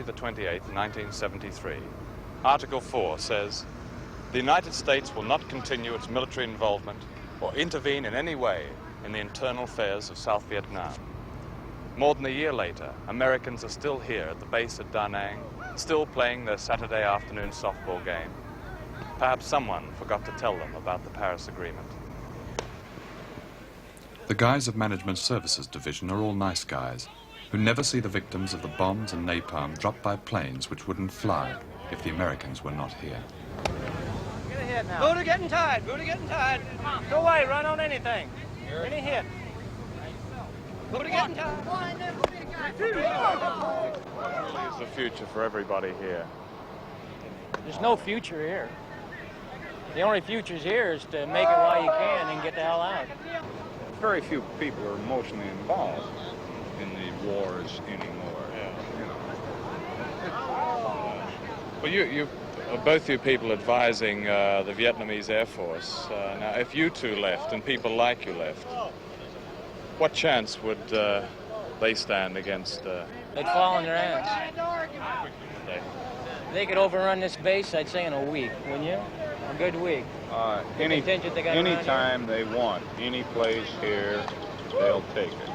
the 28th, 1973, Article 4 says, "The United States will not continue its military involvement or intervene in any way in the internal affairs of South Vietnam." More than a year later, Americans are still here at the base at Da Nang, still playing their Saturday afternoon softball game. Perhaps someone forgot to tell them about the Paris Agreement. The guys of Management Services Division are all nice guys who never see the victims of the bombs and napalm dropped by planes which wouldn't fly if the Americans were not here. Get ahead now. Booter getting tied. Booter getting tied. Go away. Run on anything. Any hit. Booter getting tied. What really is the future for everybody here? There's no future here. The only future here is to make it while you can and get the hell out. Very few people are emotionally involved in the wars anymore. Well, you both you people advising the Vietnamese Air Force. Now, if you two left and people like you left, what chance would they stand against? They'd fall on their ass. They could overrun this base, I'd say, in a week, wouldn't you? A good week. Anytime they want, any place here, they'll take it.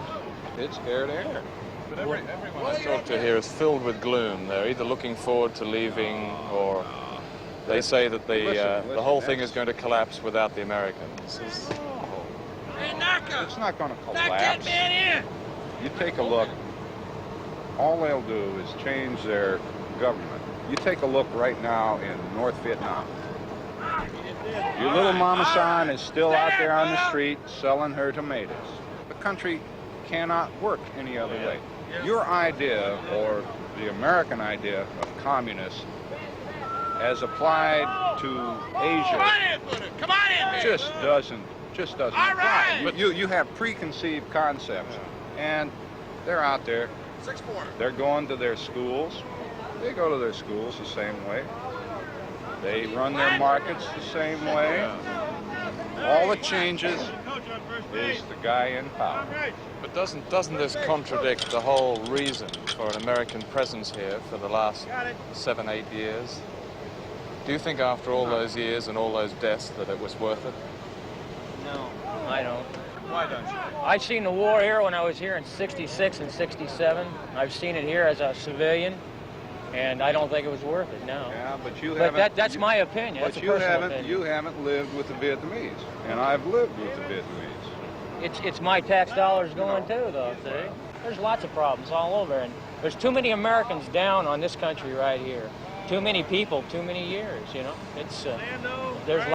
It's air to air. But everyone I talk to here is filled with gloom. They're either looking forward to leaving, or they say that the whole thing is going to collapse without the Americans. It's not going to collapse. You take a look. All they'll do is change their government. You take a look right now in North Vietnam. Your little Mama San is still out there on the street selling her tomatoes. The country cannot work any other way. Your idea, or the American idea of communists, as applied to Asia, just doesn't apply. But you have preconceived concepts, and they're out there. They're going to their schools. They go to their schools the same way. They run their markets the same way. All it changes is the guy in power. But doesn't this contradict the whole reason for an American presence here for the last 7, 8 years? Do you think after all those years and all those deaths that it was worth it? No, I don't. Why don't you? I've seen the war here when I was here in '66 and '67. I've seen it here as a civilian, and I don't think it was worth it, no. Yeah, but that's my opinion. But that's a personal opinion. You haven't lived with the Vietnamese, and I've lived with the Vietnamese. It's my tax dollars going too, though, see? There's lots of problems all over, and there's too many Americans down on this country right here. Too many people, too many years, you know? It's, there's